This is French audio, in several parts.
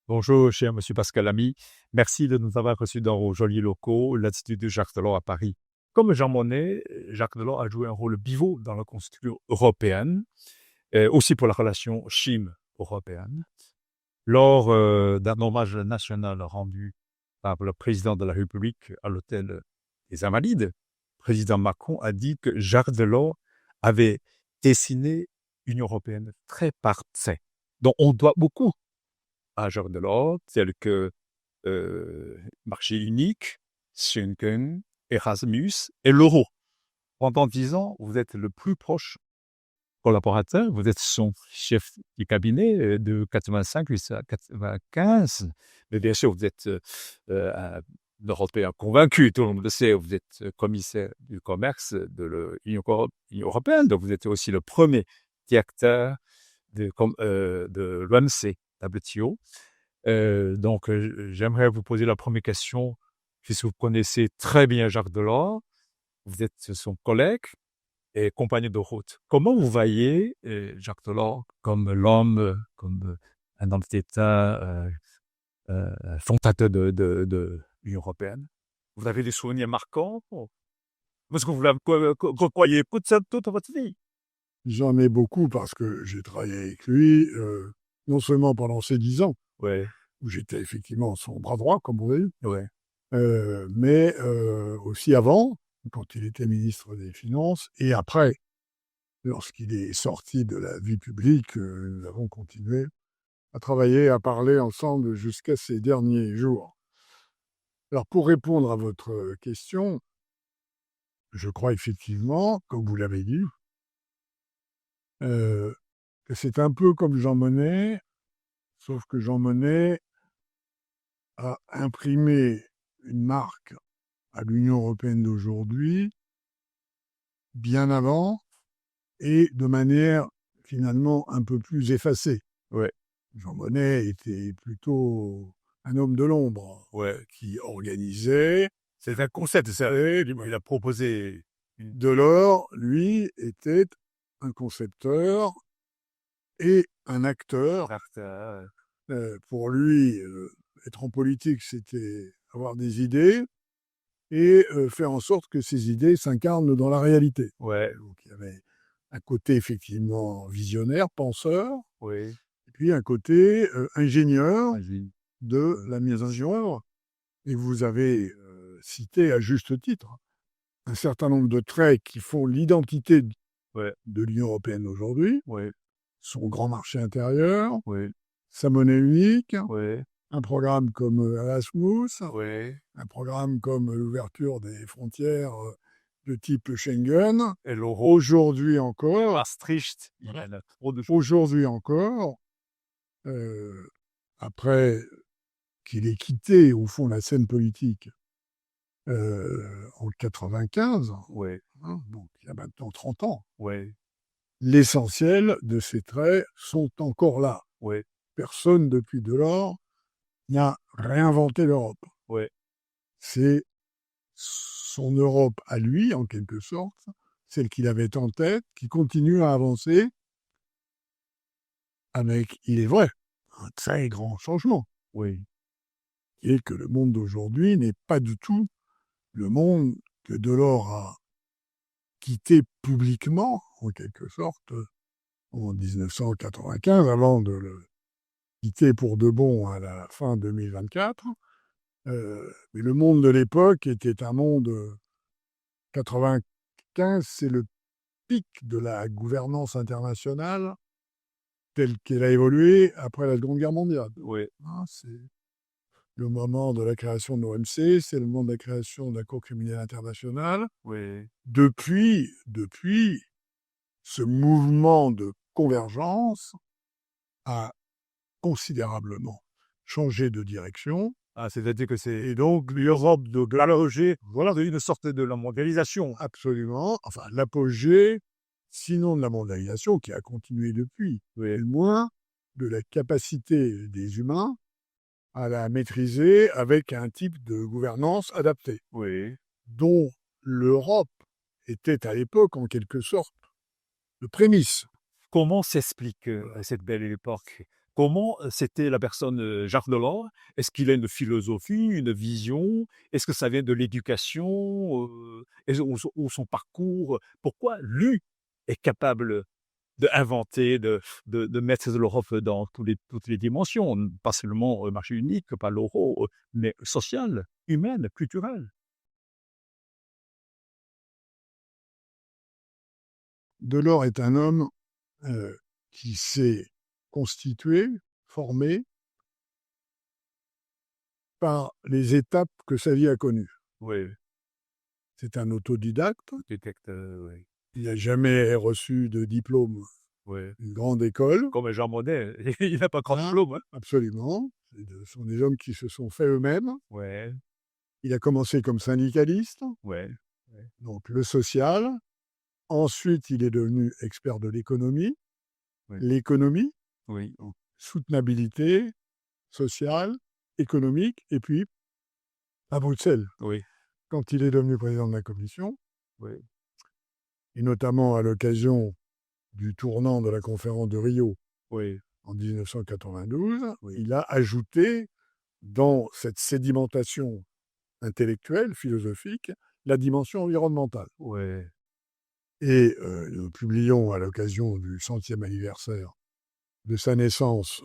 Bonjour, cher Monsieur Pascal Lamy. Merci de nous avoir reçus dans vos jolis locaux, l'Institut de Jacques Delors à Paris. Comme Jean Monnet, Jacques Delors a joué un rôle pivot dans la Constitution européenne, aussi pour la relation Chine-européenne. Lors d'un hommage national rendu par le président de la République à l'hôtel des Invalides, le président Macron a dit que Jacques Delors avait dessiné une européenne très parfaite, dont on doit beaucoup à Jacques Delors, tels que marché unique, Schengen, Erasmus et l'euro. Pendant 10 ans, vous êtes le plus proche collaborateur, vous êtes son chef du cabinet de 85 jusqu'à 95. Mais bien sûr, vous êtes un Européen convaincu, tout le monde le sait, vous êtes commissaire du commerce de l'Union européenne, donc vous êtes aussi le premier directeur de l'OMC, WTO. Donc, j'aimerais vous poser la première question, puisque vous connaissez très bien Jacques Delors, vous êtes son collègue et compagnon de route. Comment vous voyez Jacques Delors comme l'homme, comme un homme d'État fondateur de l'Union européenne? Vous avez des souvenirs marquants? Parce que vous l'avez côtoyé toute votre vie. J'en ai beaucoup parce que j'ai travaillé avec lui, non seulement pendant ces 10 ans, Ouais, où j'étais effectivement son bras droit, comme on dit, ouais, mais aussi avant, quand il était ministre des Finances, et après, lorsqu'il est sorti de la vie publique, nous avons continué à travailler, à parler ensemble jusqu'à ces derniers jours. Alors, pour répondre à votre question, je crois effectivement, comme vous l'avez dit, que c'est un peu comme Jean Monnet, sauf que Jean Monnet a imprimé une marque à l'Union européenne d'aujourd'hui bien avant et de manière finalement un peu plus effacée. ouais, Jean Monnet était plutôt un homme de l'ombre ouais. qui organisait. C'est un concept, il a proposé une... Delors, lui, était un concepteur et un acteur. Pour lui, être en politique, c'était avoir des idées et faire en sorte que ces idées s'incarnent dans la réalité. Ouais, Donc il y avait un côté effectivement visionnaire, penseur, oui. et puis un côté ingénieur Imagine. de la mise en œuvre. Et vous avez cité à juste titre un certain nombre de traits qui font l'identité Ouais, de l'Union européenne aujourd'hui, ouais, son grand marché intérieur, ouais, sa monnaie unique, ouais, un programme comme Erasmus, ouais. un programme comme l'ouverture des frontières de type Schengen. Et l'euro. Aujourd'hui encore, Maastricht, il y a trop de choses. aujourd'hui encore, euh, après qu'il ait quitté au fond la scène politique en 95, Ouais, hein, donc il y a maintenant 30 ans, ouais, l'essentiel de ces traits sont encore là. ouais, Personne depuis Delors n'a réinventé l'Europe. ouais. C'est son Europe à lui, en quelque sorte, celle qu'il avait en tête, qui continue à avancer avec, il est vrai, un très grand changement, Oui, qui est que le monde d'aujourd'hui n'est pas du tout le monde que Delors a quitté publiquement, en quelque sorte, en 1995, avant de le quitter pour de bon à la fin 2024. Mais le monde de l'époque était un monde 95, c'est le pic de la gouvernance internationale telle qu'elle a évolué après la Seconde Guerre mondiale. oui, Hein, c'est le moment de la création de l'OMC, c'est le moment de la création de la Cour criminelle internationale. oui, Depuis, ce mouvement de convergence a considérablement changé de direction. ah, c'est-à-dire que c'est... Et donc, l'Europe de l'allongée, Voilà, c'est une sorte de la mondialisation. absolument, enfin, l'apogée, sinon de la mondialisation, qui a continué depuis, Oui, du moins de la capacité des humains à la maîtriser avec un type de gouvernance adapté, oui. dont l'Europe était à l'époque, en quelque sorte, le prémisse. Comment s'explique cette belle époque? Comment c'était la personne, Jacques Delors? Est-ce qu'il a une philosophie, une vision? Est-ce que ça vient de l'éducation, ou son parcours? Pourquoi lui est capable d'inventer, de mettre l'Europe dans toutes les dimensions, pas seulement, marché unique, pas l'euro, mais sociale, humaine, culturelle? Delors est un homme qui s'est constitué, formé par les étapes que sa vie a connues. Oui, C'est un autodidacte. détecte, oui, Il n'a jamais reçu de diplôme oui. d'une grande école. Comme Jean Monnet, il n'a pas grand Hein, diplôme, hein? absolument. Ce sont des hommes qui se sont faits eux-mêmes. Ouais, Il a commencé comme syndicaliste, ouais, ouais, donc le social. Ensuite, il est devenu expert de l'économie. oui, L'économie, oui, donc soutenabilité sociale, économique, et puis à Bruxelles, oui, quand il est devenu président de la Commission, oui, et notamment à l'occasion du tournant de la conférence de Rio oui, en 1992, oui, il a ajouté dans cette sédimentation intellectuelle, philosophique, la dimension environnementale. ouais, Et nous publions à l'occasion du 100e anniversaire de sa naissance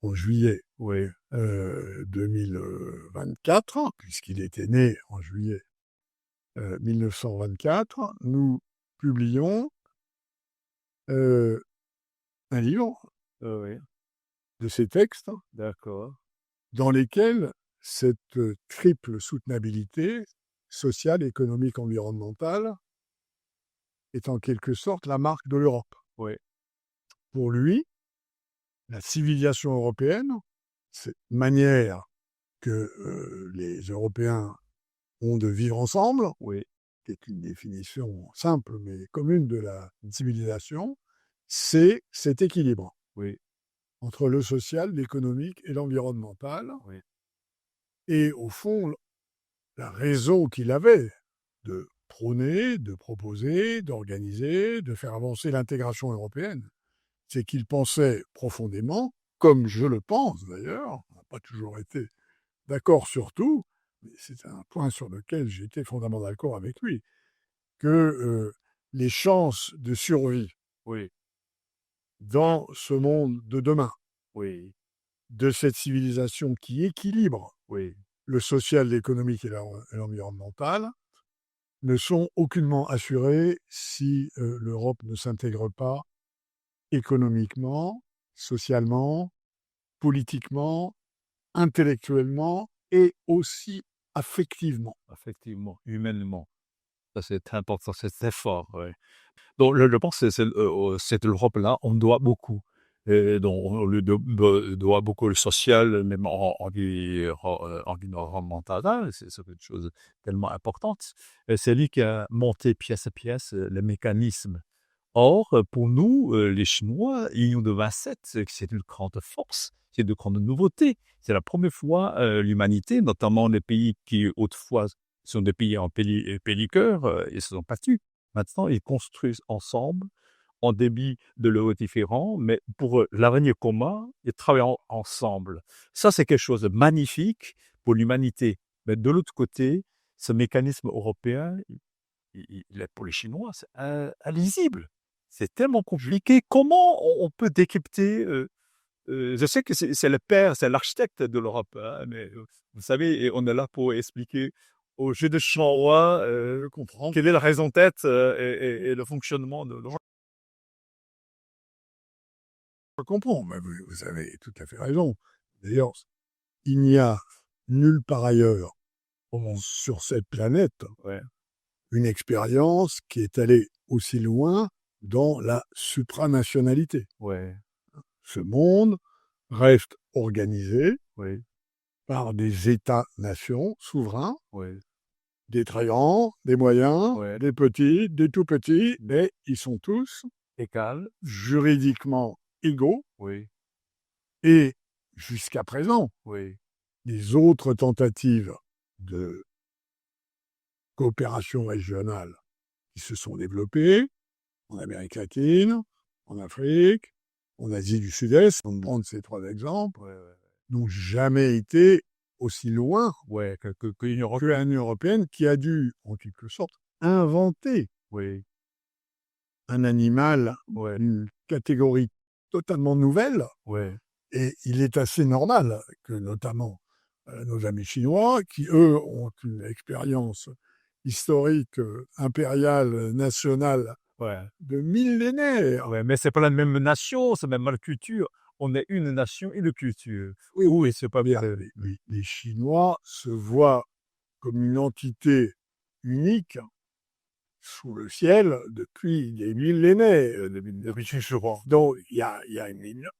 en juillet oui, 2024, puisqu'il était né en juillet 1924, nous publions un livre oui, de ces textes d'accord, dans lesquels cette triple soutenabilité sociale, économique, environnementale est en quelque sorte la marque de l'Europe. oui, Pour lui, la civilisation européenne, cette manière que les Européens ont de vivre ensemble, oui, qui est une définition simple mais commune de la civilisation, c'est cet équilibre oui, entre le social, l'économique et l'environnemental. oui, Et au fond, la raison qu'il avait de prôner, de proposer, d'organiser, de faire avancer l'intégration européenne, c'est qu'il pensait profondément, comme je le pense d'ailleurs, on n'a pas toujours été d'accord sur tout, mais c'est un point sur lequel j'étais fondamentalement d'accord avec lui, que les chances de survie oui, dans ce monde de demain, oui, de cette civilisation qui équilibre oui, le social, l'économique et l'environnemental, ne sont aucunement assurées si l'Europe ne s'intègre pas économiquement, socialement, politiquement, intellectuellement et aussi affectivement. effectivement, humainement. Ça, c'est important, c'est très fort, ouais. Donc je pense que cette Europe-là, on doit beaucoup. Donc on lui doit beaucoup le social, même environnemental, hein, c'est quelque chose de tellement importante. C'est lui qui a monté pièce à pièce, le mécanisme. Or, pour nous, les Chinois, union de 27, c'est une grande force, c'est une grande nouveauté. C'est la première fois, l'humanité, notamment les pays qui autrefois sont des pays en pelliqueur, ils se sont battus. Maintenant, ils construisent ensemble, en débit de leurs différents, mais pour, l'avenir commun, ils travaillent ensemble. Ça, c'est quelque chose de magnifique pour l'humanité. Mais de l'autre côté, ce mécanisme européen, il est pour les Chinois, c'est illisible. C'est tellement compliqué. Comment on peut décrypter, je sais que c'est le père, c'est l'architecte de l'Europe, hein, mais vous savez, et on est là pour expliquer au jeu de Champ-Roi, Je comprends. quelle est la raison d'être, et le fonctionnement de l'Europe. Je comprends, mais vous avez tout à fait raison. D'ailleurs, il n'y a nulle part ailleurs sur cette planète Ouais, une expérience qui est allée aussi loin dans la supranationalité. ouais, Ce monde reste organisé oui, par des États-nations souverains, oui, des très grands, des moyens, ouais, des petits, des tout petits, mais ils sont tous égal, juridiquement égaux. oui, Et jusqu'à présent, oui, les autres tentatives de coopération régionale qui se sont développées en Amérique latine, en Afrique, en Asie du Sud-Est, on prend ces 3 exemples, Ouais, ouais. n'ont jamais été aussi loin Ouais, que l'Union que européenne. l'Union européenne qui a dû, en quelque sorte, inventer Oui, un animal, ouais, une catégorie totalement nouvelle. ouais. Et il est assez normal que notamment nos amis chinois, qui eux ont une expérience historique, impériale, nationale Ouais, de millénaires. ouais, mais c'est pas la même nation, c'est même pas la culture. On est une nation, une culture. Oui, Oui, c'est pas bien, pareil. les Chinois se voient comme une entité unique sous le ciel depuis des millénaires. Depuis toujours. Donc il y a une énorme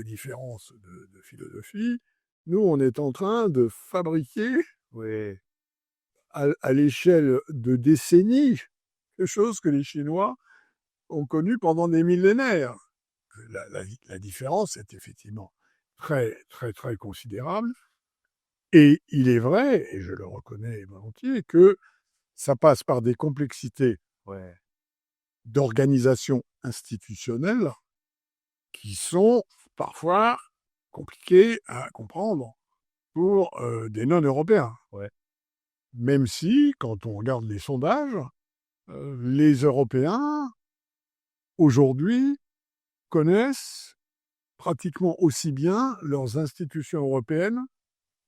différence de philosophie. Nous, on est en train de fabriquer Oui, à l'échelle de décennies, quelque chose que les Chinois ont connu pendant des millénaires. La différence est effectivement très, très, très considérable. Et il est vrai, et je le reconnais volontiers, que ça passe par des complexités ouais, d'organisation institutionnelle qui sont parfois compliquées à comprendre pour des non-européens. ouais. Même si, quand on regarde les sondages, les Européens aujourd'hui, connaissent pratiquement aussi bien leurs institutions européennes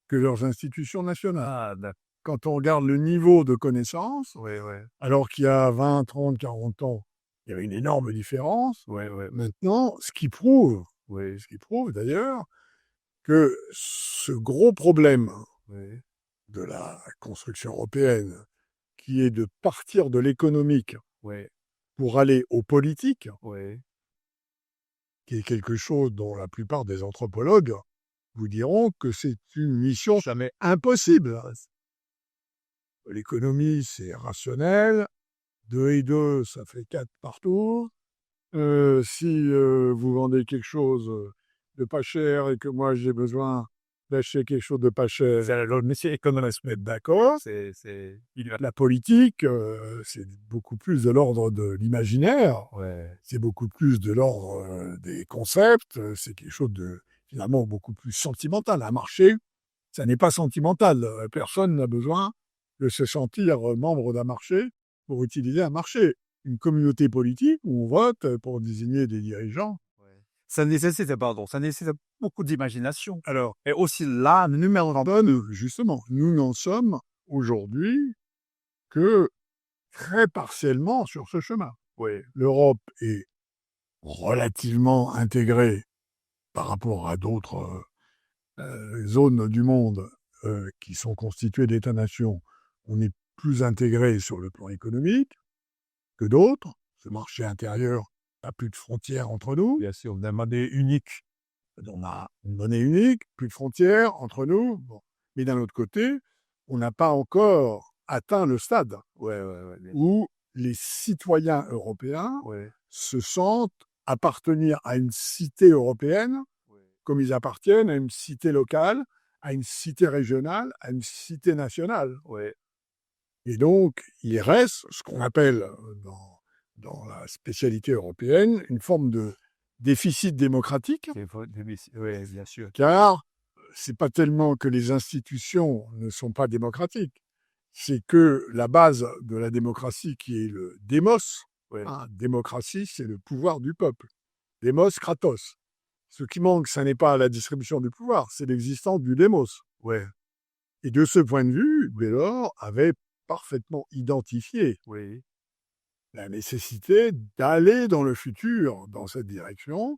que leurs institutions nationales. Ah, d'accord. Quand on regarde le niveau de connaissance, Ouais, ouais, alors qu'il y a 20, 30, 40 ans, il y avait une énorme différence. ouais, ouais, Maintenant, oui, ce qui prouve d'ailleurs que ce gros problème oui, de la construction européenne, qui est de partir de l'économique oui, pour aller au politique, oui. qui est quelque chose dont la plupart des anthropologues vous diront que c'est une mission Jamais. impossible. L'économie, c'est rationnel. 2 et 2, ça fait 4 partout. Si vous vendez quelque chose de pas cher et que moi j'ai besoin d'acheter quelque chose de pas cher, C'est le métier on économiste. se met d'accord. C'est universel. La politique, c'est beaucoup plus de l'ordre de l'imaginaire. Ouais, C'est beaucoup plus de l'ordre des concepts. C'est quelque chose de finalement beaucoup plus sentimental. Un marché, ça n'est pas sentimental. Personne n'a besoin de se sentir membre d'un marché pour utiliser un marché. Une communauté politique où on vote pour désigner des dirigeants. ouais. Ça nécessite beaucoup d'imagination. Alors, Et aussi là, numéro un. justement, nous n'en sommes aujourd'hui que très partiellement sur ce chemin. Oui, L'Europe est relativement intégrée par rapport à d'autres zones du monde qui sont constituées d'États-nations. On est plus intégré sur le plan économique que d'autres. Ce marché intérieur n'a plus de frontières entre nous. bien sûr, on a monnaie unique. On a une monnaie unique, plus de frontières entre nous. Bon. Mais d'un autre côté, on n'a pas encore atteint le stade Ouais, ouais, ouais, bien. où les citoyens européens Ouais, se sentent appartenir à une cité européenne ouais, comme ils appartiennent à une cité locale, à une cité régionale, à une cité nationale. ouais. Et donc, il reste ce qu'on appelle dans la spécialité européenne une forme de déficit démocratique, Oui, bien sûr. car c'est pas tellement que les institutions ne sont pas démocratiques, c'est que la base de la démocratie, qui est le démos, Ouais, démocratie, c'est le pouvoir du peuple. Démos, kratos. Ce qui manque, ce n'est pas la distribution du pouvoir, c'est l'existence du démos. ouais, Et de ce point de vue, Delors avait parfaitement identifié oui, la nécessité d'aller dans le futur, dans cette direction,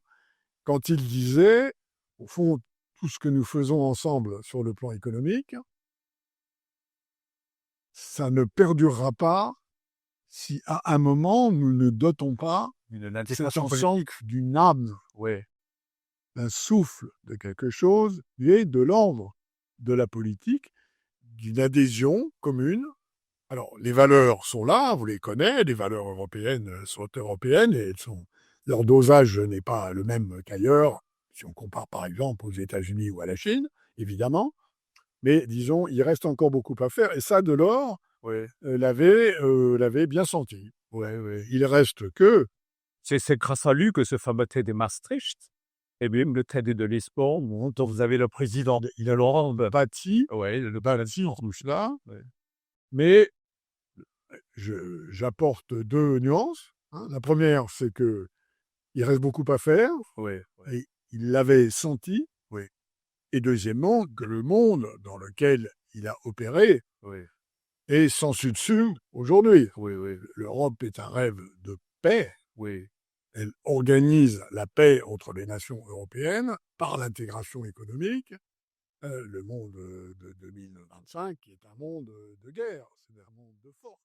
quand il disait, au fond, tout ce que nous faisons ensemble sur le plan économique, ça ne perdurera pas si à un moment nous ne dotons pas une cet intégration politique. ensemble d'une âme, Ouais, d'un souffle, de quelque chose, et de l'ordre de la politique, d'une adhésion commune. Alors, les valeurs sont là, vous les connaissez, les valeurs européennes sont européennes et leur dosage n'est pas le même qu'ailleurs, si on compare par exemple aux États-Unis ou à la Chine, évidemment. Mais disons, il reste encore beaucoup à faire et ça, Delors ouais, l'avait bien senti. ouais, ouais. Il reste que, C'est grâce à lui que ce fameux traité de Maastricht et même le traité de Lisbonne, dont vous avez le président, il est Laurent Bâti, ouais, le bâti en tout cela, ouais. mais j'apporte 2 nuances, hein. La première, c'est que il reste beaucoup à faire Oui, oui, et il l'avait senti, oui, et deuxièmement, que le monde dans lequel il a opéré oui, est sans dessus aujourd'hui. oui, oui, L'Europe est un rêve de paix. oui, Elle organise la paix entre les nations européennes par l'intégration économique. Le monde de 2025 est un monde de guerre, c'est un monde de force.